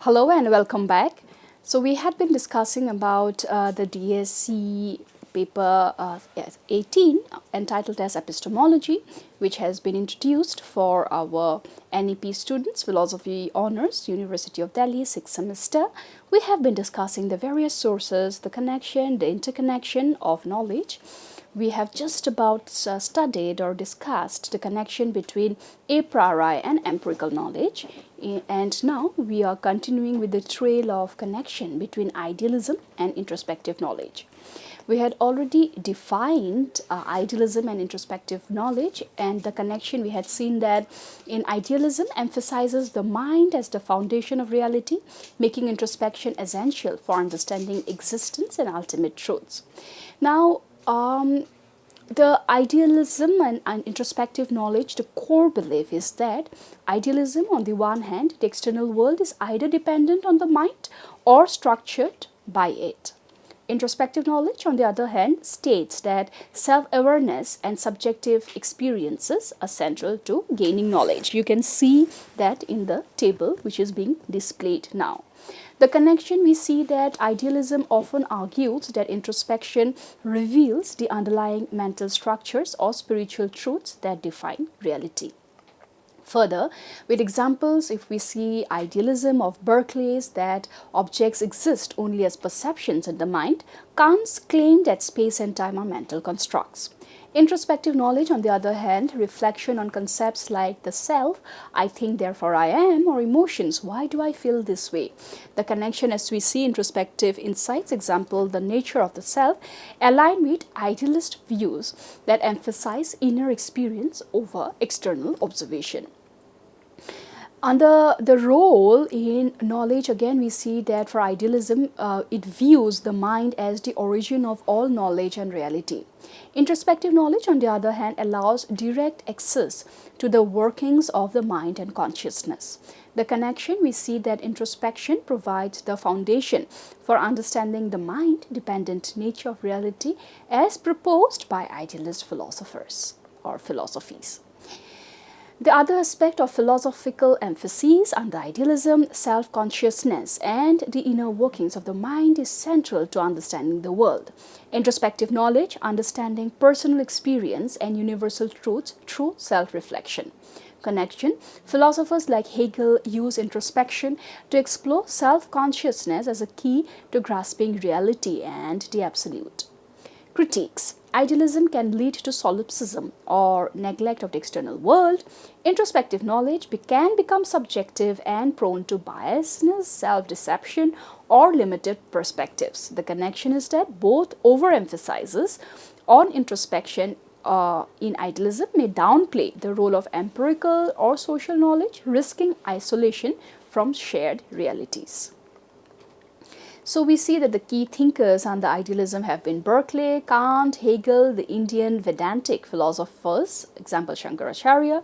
Hello and welcome back. So we had been discussing about the DSC paper 18 entitled as Epistemology, which has been introduced for our NEP students, Philosophy Honours, University of Delhi, 6th semester. We have been discussing the various sources, the connection, the interconnection of knowledge. We have just about studied or discussed the connection between a priori and empirical knowledge, and now we are continuing with the trail of connection between idealism and introspective knowledge. We had already defined idealism and introspective knowledge, and the connection we had seen that in idealism emphasizes the mind as the foundation of reality, making introspection essential for understanding existence and ultimate truths. Now, the idealism and introspective knowledge, the core belief is that idealism, on the one hand, the external world is either dependent on the mind or structured by it. Introspective knowledge, on the other hand, states that self-awareness and subjective experiences are central to gaining knowledge. You can see that in the table which is being displayed now. The connection, we see that idealism often argues that introspection reveals the underlying mental structures or spiritual truths that define reality. Further, with examples, if we see idealism of Berkeley's that objects exist only as perceptions in the mind, Kant's claim that space and time are mental constructs. Introspective knowledge, on the other hand, reflection on concepts like the self, I think therefore I am, or emotions, why do I feel this way? The connection, as we see introspective insights, example, the nature of the self, align with idealist views that emphasize inner experience over external observation. Under the role in knowledge, again, we see that for idealism, it views the mind as the origin of all knowledge and reality. Introspective knowledge, on the other hand, allows direct access to the workings of the mind and consciousness. The connection, we see that introspection provides the foundation for understanding the mind-dependent nature of reality as proposed by idealist philosophers or philosophies. The other aspect of philosophical emphasis under idealism, self-consciousness and the inner workings of the mind is central to understanding the world. Introspective knowledge, understanding personal experience and universal truths through self-reflection. Connection, philosophers like Hegel use introspection to explore self-consciousness as a key to grasping reality and the absolute. Critiques. Idealism can lead to solipsism or neglect of the external world. Introspective knowledge can become subjective and prone to biasness, self-deception, or limited perspectives. The connection is that both overemphasizes on introspection in idealism may downplay the role of empirical or social knowledge, risking isolation from shared realities. So we see that the key thinkers under idealism have been Berkeley, Kant, Hegel, the Indian Vedantic philosophers, example Shankaracharya.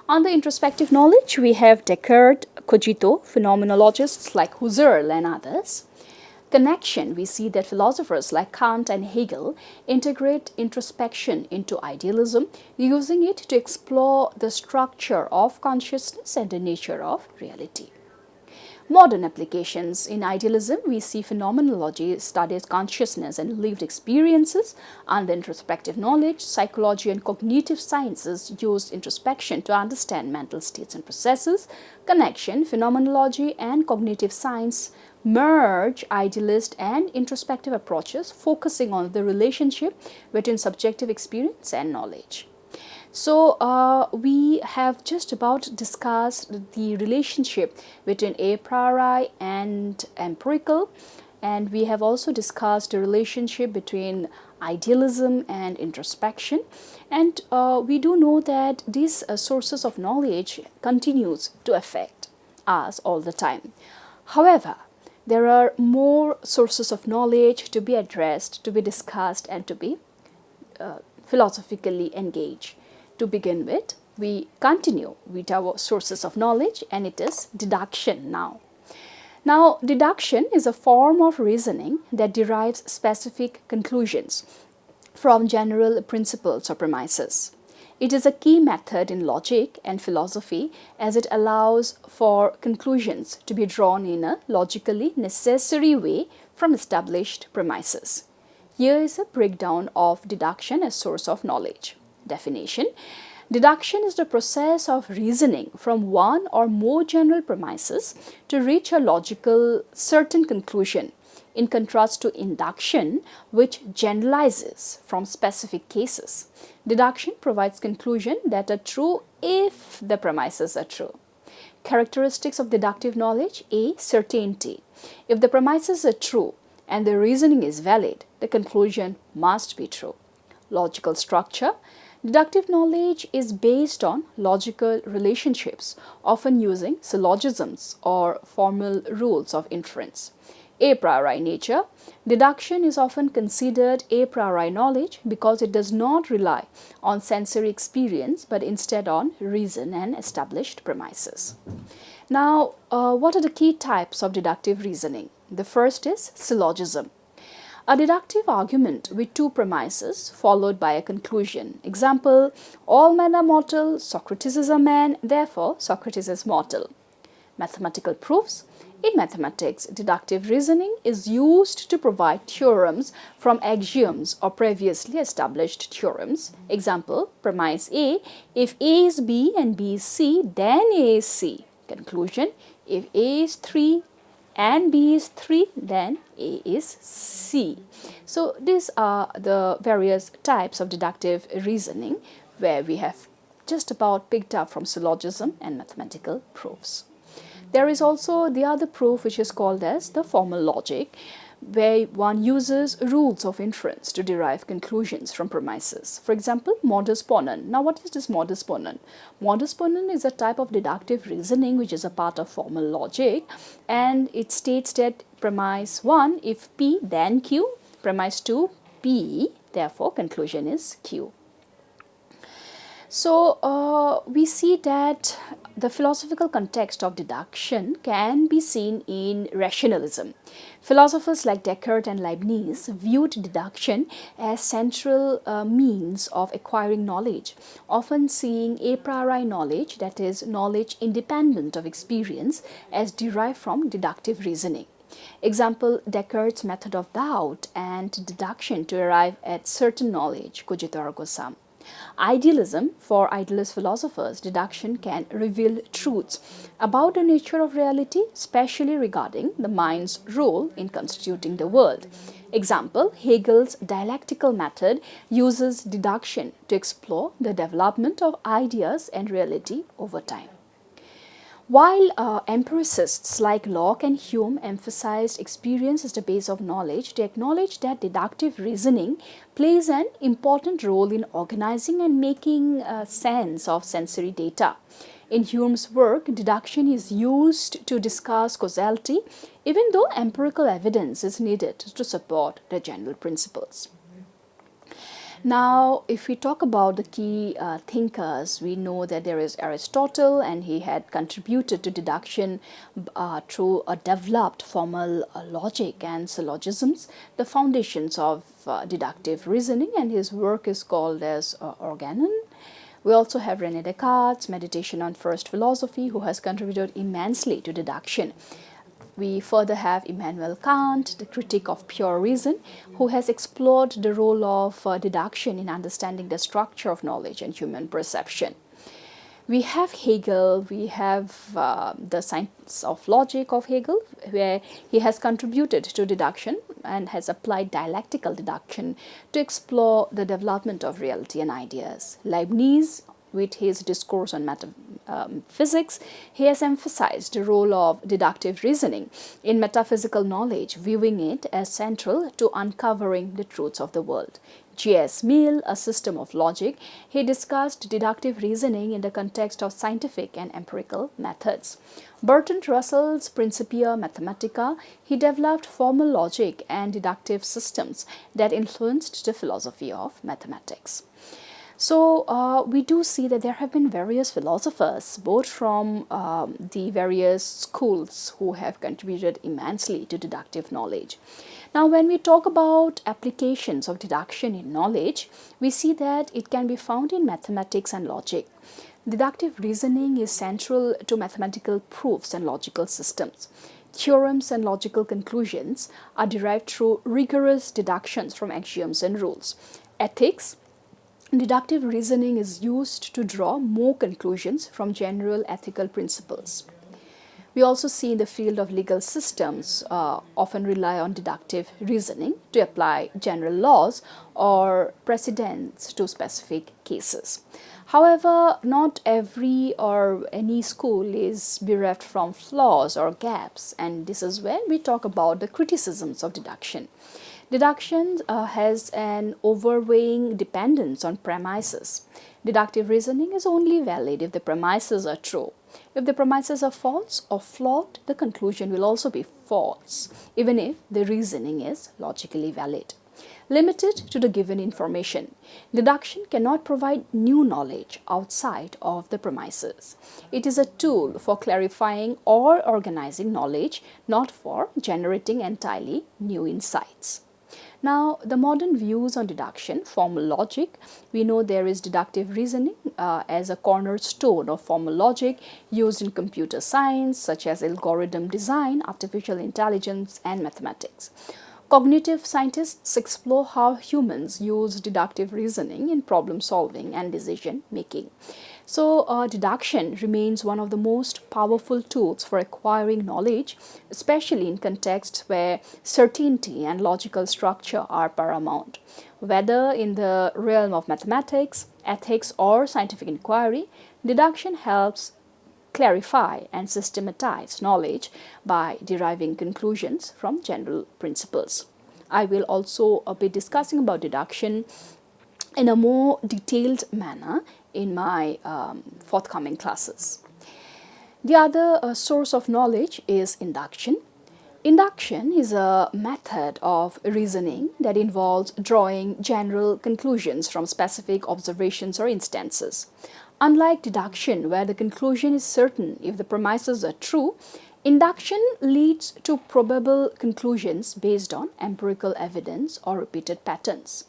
On the introspective knowledge, we have Descartes, Cogito, phenomenologists like Husserl and others. Connection, we see that philosophers like Kant and Hegel integrate introspection into idealism, using it to explore the structure of consciousness and the nature of reality. Modern applications. In idealism, we see phenomenology studies consciousness and lived experiences. Under introspective knowledge, psychology and cognitive sciences use introspection to understand mental states and processes. Connection, phenomenology and cognitive science merge idealist and introspective approaches, focusing on the relationship between subjective experience and knowledge. So we have just about discussed the relationship between a priori and empirical, and we have also discussed the relationship between idealism and introspection, and we do know that these sources of knowledge continues to affect us all the time. However, there are more sources of knowledge to be addressed, to be discussed, and to be philosophically engaged. To begin with, we continue with our sources of knowledge, and it is deduction now. Now, deduction is a form of reasoning that derives specific conclusions from general principles or premises. It is a key method in logic and philosophy as it allows for conclusions to be drawn in a logically necessary way from established premises. Here is a breakdown of deduction as source of knowledge. Definition: deduction is the process of reasoning from one or more general premises to reach a logical certain conclusion, in contrast to induction, which generalizes from specific cases. Deduction provides conclusions that are true if the premises are true. Characteristics of deductive knowledge: A. Certainty. If the premises are true and the reasoning is valid, the conclusion must be true. Logical structure: deductive knowledge is based on logical relationships, often using syllogisms or formal rules of inference. A priori nature: deduction is often considered a priori knowledge because it does not rely on sensory experience but instead on reason and established premises. Now, what are the key types of deductive reasoning? The first is syllogism. A deductive argument with two premises followed by a conclusion. Example: all men are mortal, Socrates is a man, therefore Socrates is mortal. Mathematical proofs: in mathematics, deductive reasoning is used to provide theorems from axioms or previously established theorems. Example: premise A: if A is B and B is C, then A is C. Conclusion: if A is 3 and B is 3, then A is C. So these are the various types of deductive reasoning where we have just about picked up from syllogism and mathematical proofs. There is also the other proof, which is called as the formal logic, where one uses rules of inference to derive conclusions from premises. For example, modus ponens. Now, what is this modus ponens? Modus ponens is a type of deductive reasoning which is a part of formal logic, and it states that premise 1, if P then Q, premise 2, P, therefore conclusion is Q. So, we see that the philosophical context of deduction can be seen in rationalism. Philosophers like Descartes and Leibniz viewed deduction as central means of acquiring knowledge, often seeing a priori knowledge, that is, knowledge independent of experience, as derived from deductive reasoning. Example: Descartes' method of doubt and deduction to arrive at certain knowledge, cogito ergo sum. Idealism: for idealist philosophers, deduction can reveal truths about the nature of reality, especially regarding the mind's role in constituting the world. Example: Hegel's dialectical method uses deduction to explore the development of ideas and reality over time. While empiricists like Locke and Hume emphasized experience as the base of knowledge, they acknowledge that deductive reasoning plays an important role in organizing and making sense of sensory data. In Hume's work, deduction is used to discuss causality, even though empirical evidence is needed to support the general principles. Now, if we talk about the key thinkers, we know that there is Aristotle, and he had contributed to deduction through a developed formal logic and syllogisms, the foundations of deductive reasoning, and his work is called as Organon. We also have René Descartes' Meditation on First Philosophy, who has contributed immensely to deduction. We further have Immanuel Kant, the critic of pure reason, who has explored the role of deduction in understanding the structure of knowledge and human perception. We have Hegel, we have the Science of Logic of Hegel, where he has contributed to deduction and has applied dialectical deduction to explore the development of reality and ideas. Leibniz, with his discourse on physics, he has emphasized the role of deductive reasoning in metaphysical knowledge, viewing it as central to uncovering the truths of the world. J.S. Mill, A System of Logic, he discussed deductive reasoning in the context of scientific and empirical methods. Bertrand Russell's Principia Mathematica, he developed formal logic and deductive systems that influenced the philosophy of mathematics. So we do see that there have been various philosophers, both from the various schools, who have contributed immensely to deductive knowledge. Now, when we talk about applications of deduction in knowledge, we see that it can be found in mathematics and logic. Deductive reasoning is central to mathematical proofs and logical systems. Theorems and logical conclusions are derived through rigorous deductions from axioms and rules. Ethics, deductive reasoning is used to draw more conclusions from general ethical principles. We also see in the field of legal systems often rely on deductive reasoning to apply general laws or precedents to specific cases. However, not every or any school is bereft from flaws or gaps, and this is where we talk about the criticisms of deduction. Deduction has an overweighing dependence on premises. Deductive reasoning is only valid if the premises are true. If the premises are false or flawed, the conclusion will also be false, even if the reasoning is logically valid. Limited to the given information, deduction cannot provide new knowledge outside of the premises. It is a tool for clarifying or organizing knowledge, not for generating entirely new insights. Now, the modern views on deduction, formal logic, we know there is deductive reasoning as a cornerstone of formal logic used in computer science, such as algorithm design, artificial intelligence, and mathematics. Cognitive scientists explore how humans use deductive reasoning in problem solving and decision making. So, deduction remains one of the most powerful tools for acquiring knowledge, especially in contexts where certainty and logical structure are paramount. Whether in the realm of mathematics, ethics, or scientific inquiry, deduction helps clarify and systematize knowledge by deriving conclusions from general principles. I will also be discussing about deduction in a more detailed manner in my forthcoming classes. The other source of knowledge is induction. Induction is a method of reasoning that involves drawing general conclusions from specific observations or instances. Unlike deduction, where the conclusion is certain if the premises are true, induction leads to probable conclusions based on empirical evidence or repeated patterns.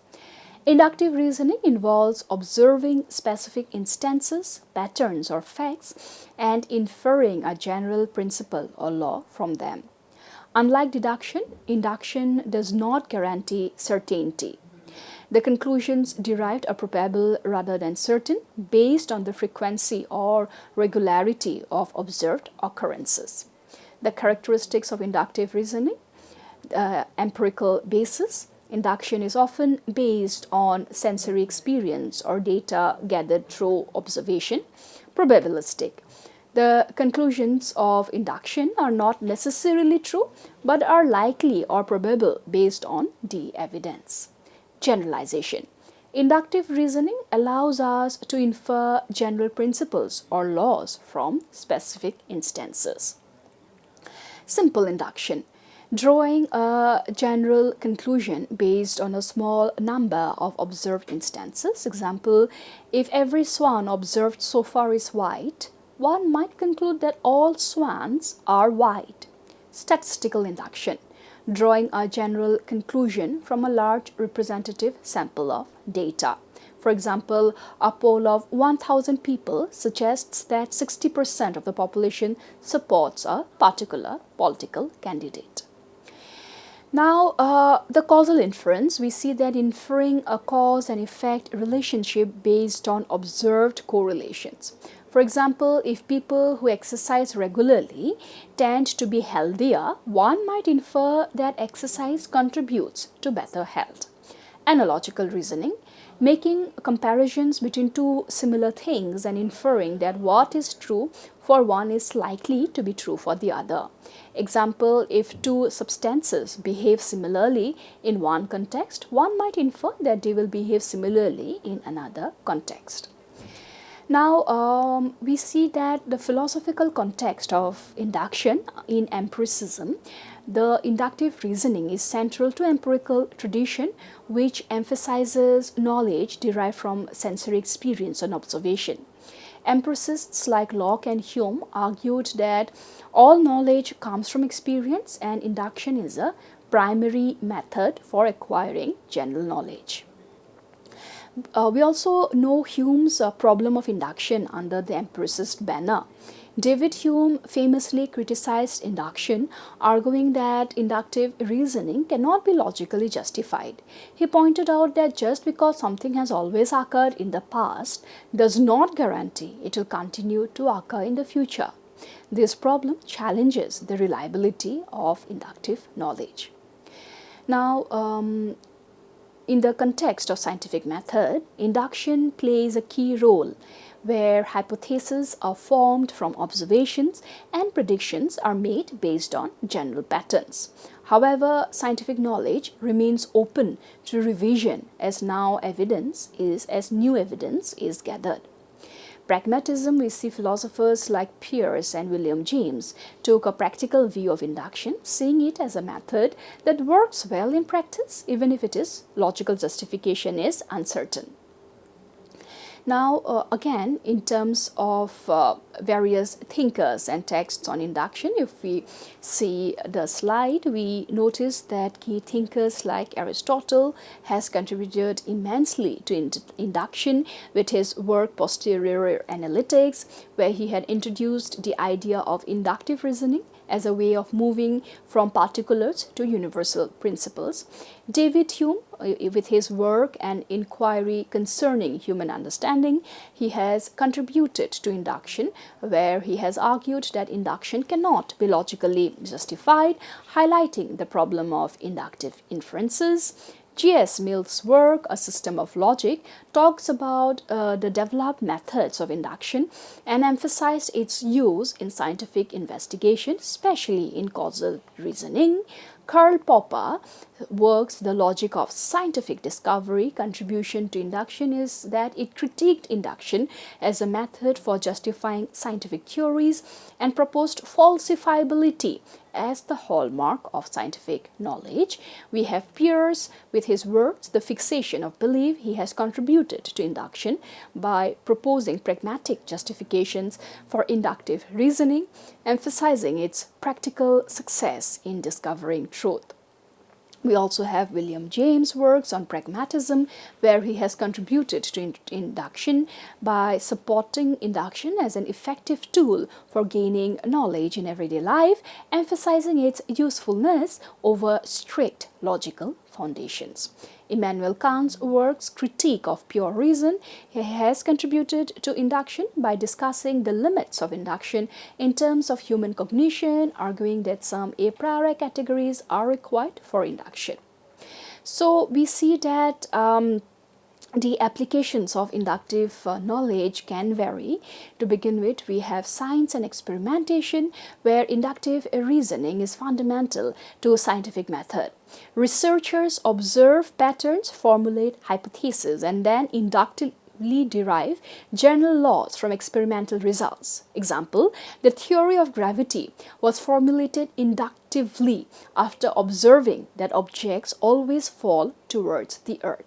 Inductive reasoning involves observing specific instances, patterns, or facts and inferring a general principle or law from them. Unlike deduction, induction does not guarantee certainty. The conclusions derived are probable rather than certain, based on the frequency or regularity of observed occurrences. The characteristics of inductive reasoning, empirical basis. Induction is often based on sensory experience or data gathered through observation. Probabilistic. The conclusions of induction are not necessarily true, but are likely or probable based on the evidence. Generalization. Inductive reasoning allows us to infer general principles or laws from specific instances. Simple induction. Drawing a general conclusion based on a small number of observed instances. Example, if every swan observed so far is white, one might conclude that all swans are white. Statistical induction. Drawing a general conclusion from a large representative sample of data. For example, a poll of 1,000 people suggests that 60% of the population supports a particular political candidate. Now, the causal inference, we see that inferring a cause and effect relationship based on observed correlations. For example, if people who exercise regularly tend to be healthier, one might infer that exercise contributes to better health. Analogical reasoning, making comparisons between two similar things and inferring that what is true for one is likely to be true for the other. Example, if two substances behave similarly in one context, one might infer that they will behave similarly in another context. Now, we see that the philosophical context of induction in empiricism, The inductive reasoning is central to empirical tradition, which emphasizes knowledge derived from sensory experience and observation. Empiricists like Locke and Hume argued that all knowledge comes from experience, and induction is a primary method for acquiring general knowledge. We also know Hume's problem of induction under the empiricist banner. David Hume famously criticized induction, arguing that inductive reasoning cannot be logically justified. He pointed out that just because something has always occurred in the past does not guarantee it will continue to occur in the future. This problem challenges the reliability of inductive knowledge. Now, in the context of scientific method, induction plays a key role where hypotheses are formed from observations and predictions are made based on general patterns. However, scientific knowledge remains open to revision as new evidence is gathered. Pragmatism, we see philosophers like Peirce and William James took a practical view of induction, seeing it as a method that works well in practice, even if its logical justification is uncertain. Now, again, in terms of various thinkers and texts on induction, if we see the slide, we notice that key thinkers like Aristotle has contributed immensely to induction with his work Posterior Analytics, where he had introduced the idea of inductive reasoning as a way of moving from particulars to universal principles. David Hume, with his work and inquiry concerning human understanding, he has contributed to induction, where he has argued that induction cannot be logically justified, highlighting the problem of inductive inferences. G.S. Mill's work, A System of Logic, talks about the developed methods of induction and emphasized its use in scientific investigation, especially in causal reasoning. Karl Popper works The Logic of Scientific Discovery. Contribution to induction is that it critiqued induction as a method for justifying scientific theories and proposed falsifiability as the hallmark of scientific knowledge. We have Peirce with his works The Fixation of Belief. He has contributed to induction by proposing pragmatic justifications for inductive reasoning, emphasizing its practical success in discovering truth. We also have William James' works on pragmatism, where he has contributed to induction by supporting induction as an effective tool for gaining knowledge in everyday life, emphasizing its usefulness over strict logical foundations. Immanuel Kant's works Critique of Pure Reason, he has contributed to induction by discussing the limits of induction in terms of human cognition, arguing that some a priori categories are required for induction. So we see that the applications of inductive knowledge can vary. To begin with, we have science and experimentation, where inductive reasoning is fundamental to scientific method. Researchers observe patterns, formulate hypotheses, and then inductively derive general laws from experimental results. Example, the theory of gravity was formulated inductively after observing that objects always fall towards the earth.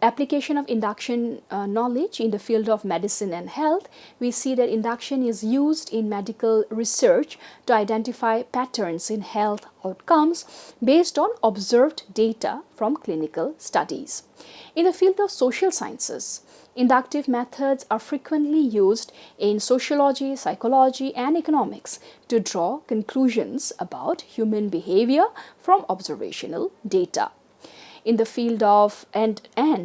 Application of induction knowledge in the field of medicine and health, we see that induction is used in medical research to identify patterns in health outcomes based on observed data from clinical studies. In the field of social sciences, inductive methods are frequently used in sociology, psychology, and economics to draw conclusions about human behavior from observational data. In the field of, and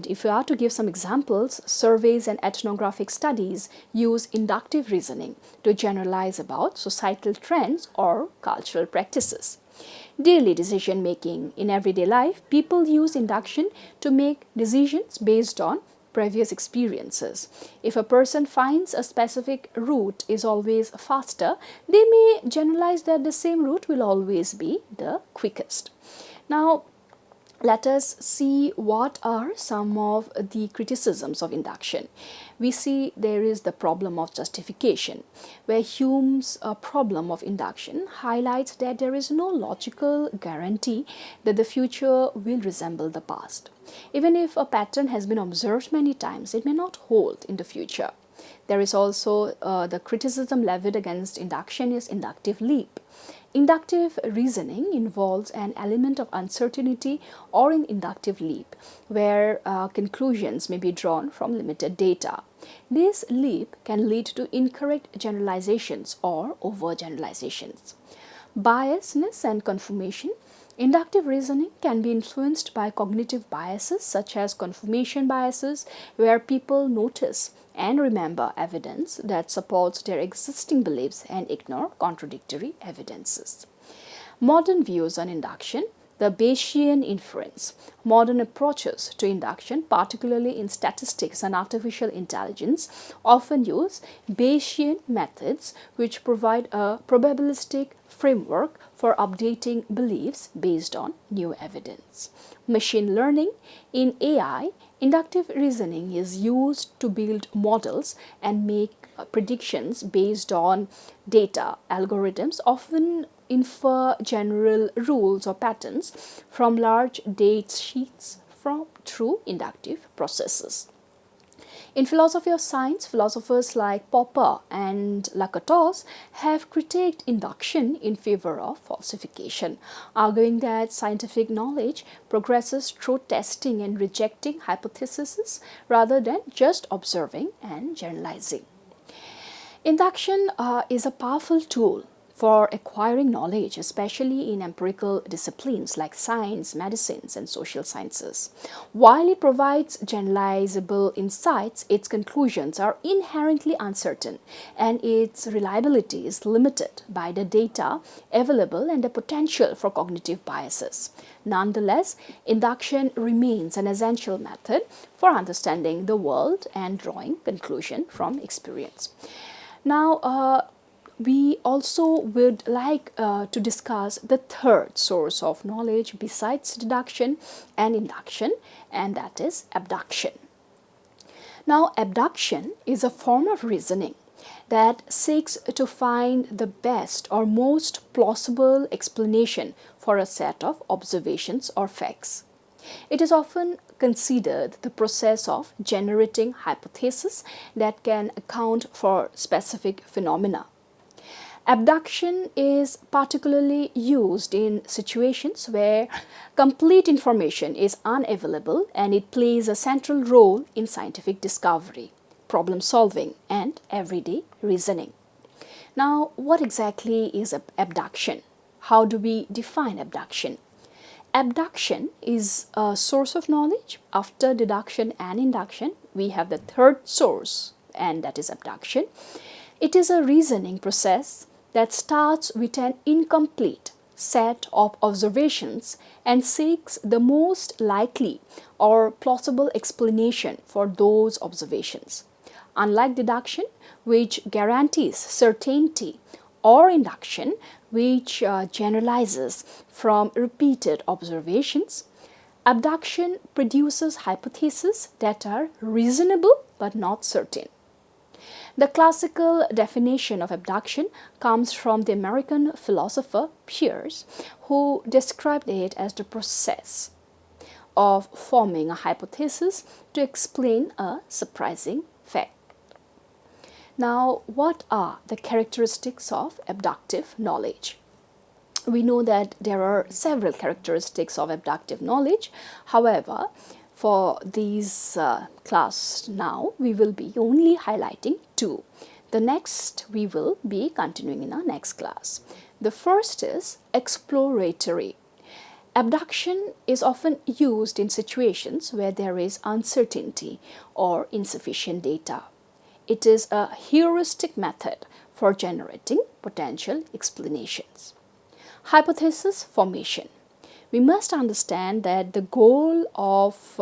if we are to give some examples, surveys and ethnographic studies use inductive reasoning to generalize about societal trends or cultural practices. Daily decision making. In everyday life, people use induction to make decisions based on previous experiences. If a person finds a specific route is always faster, they may generalize that the same route will always be the quickest. Now, let us see what are some of the criticisms of induction. We see there is the problem of justification, where Hume's problem of induction highlights that there is no logical guarantee that the future will resemble the past. Even if a pattern has been observed many times, it may not hold in the future. There is also the criticism levied against induction is inductive leap. Inductive reasoning involves an element of uncertainty or an inductive leap, where conclusions may be drawn from limited data. This leap can lead to incorrect generalizations or overgeneralizations. Biasness and confirmation. Inductive reasoning can be influenced by cognitive biases such as confirmation biases, where people notice and remember evidence that supports their existing beliefs and ignore contradictory evidences. Modern views on induction. The Bayesian inference. Modern approaches to induction, particularly in statistics and artificial intelligence, often use Bayesian methods which provide a probabilistic framework for updating beliefs based on new evidence. Machine learning. In AI, inductive reasoning is used to build models and make predictions based on data. Algorithms often infer general rules or patterns from large data sheets through inductive processes. In philosophy of science, philosophers like Popper and Lakatos have critiqued induction in favor of falsification, arguing that scientific knowledge progresses through testing and rejecting hypotheses rather than just observing and generalizing. Induction is a powerful tool for acquiring knowledge, especially in empirical disciplines like science, medicines, and social sciences. While it provides generalizable insights, its conclusions are inherently uncertain and its reliability is limited by the data available and the potential for cognitive biases. Nonetheless, induction remains an essential method for understanding the world and drawing conclusions from experience. Now, we also would like to discuss the third source of knowledge besides deduction and induction, and that is abduction. Now, abduction is a form of reasoning that seeks to find the best or most plausible explanation for a set of observations or facts. It is often considered the process of generating hypotheses that can account for specific phenomena. Abduction is particularly used in situations where complete information is unavailable, and it plays a central role in scientific discovery, problem solving, and everyday reasoning. Now, what exactly is abduction? How do we define abduction? Abduction is a source of knowledge. After deduction and induction, we have the third source, and that is abduction. It is a reasoning process that starts with an incomplete set of observations and seeks the most likely or plausible explanation for those observations. Unlike deduction, which guarantees certainty, or induction, which generalizes from repeated observations, abduction produces hypotheses that are reasonable but not certain. The classical definition of abduction comes from the American philosopher Peirce, who described it as the process of forming a hypothesis to explain a surprising fact. Now, what are the characteristics of abductive knowledge? We know that there are several characteristics of abductive knowledge. However, for these class now, we will be only highlighting two. The next we will be continuing in our next class. The first is exploratory. Abduction is often used in situations where there is uncertainty or insufficient data. It is a heuristic method for generating potential explanations. Hypothesis formation. We must understand that the goal of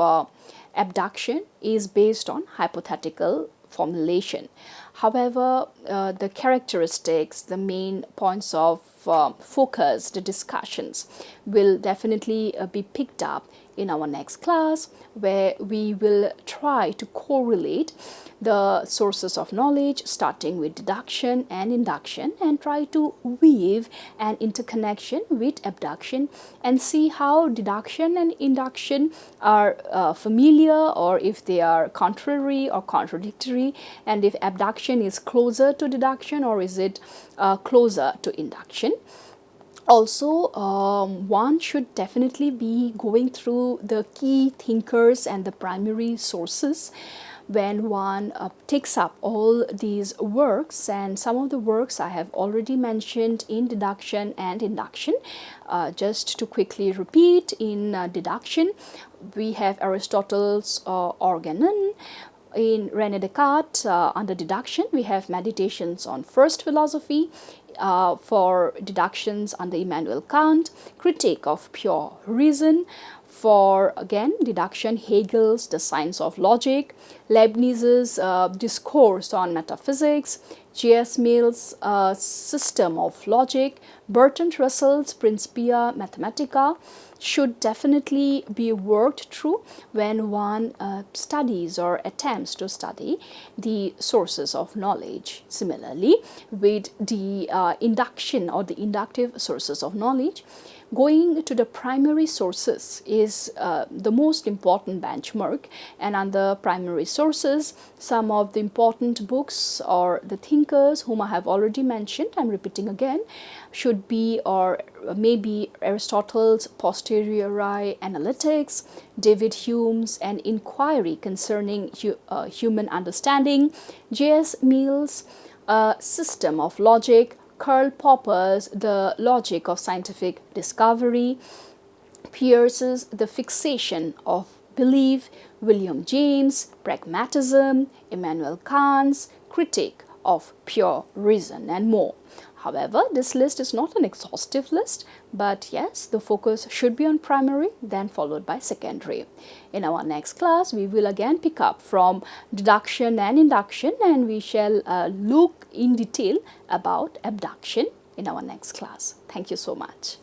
abduction is based on hypothetical formulation. However, the characteristics, the main points of focus, the discussions will definitely be picked up in our next class, where we will try to correlate the sources of knowledge starting with deduction and induction, and try to weave an interconnection with abduction and see how deduction and induction are familiar, or if they are contrary or contradictory, and if abduction is closer to deduction or is it closer to induction. Also, one should definitely be going through the key thinkers and the primary sources when one takes up all these works, and some of the works I have already mentioned in deduction and induction. Just to quickly repeat, in deduction we have Aristotle's Organon. In René Descartes, under deduction, we have Meditations on First Philosophy. For deductions under Immanuel Kant, Critique of Pure Reason. For, again, deduction, Hegel's The Science of Logic, Leibniz's Discourse on Metaphysics, J.S. Mill's System of Logic, Bertrand Russell's Principia Mathematica should definitely be worked through when one studies or attempts to study the sources of knowledge. Similarly, with the induction or the inductive sources of knowledge, going to the primary sources is the most important benchmark, and under primary sources, some of the important books or the thinkers whom I have already mentioned, I'm repeating again, should be or maybe Aristotle's Posteriori Analytics, David Hume's An Inquiry Concerning Human Understanding, J.S. Mill's System of Logic, Karl Popper's The Logic of Scientific Discovery, Peirce's The Fixation of Belief, William James' Pragmatism, Immanuel Kant's Critique of Pure Reason, and more. However, this list is not an exhaustive list, but yes, the focus should be on primary, then followed by secondary. In our next class, we will again pick up from deduction and induction, and we shall look in detail about abduction in our next class. Thank you so much.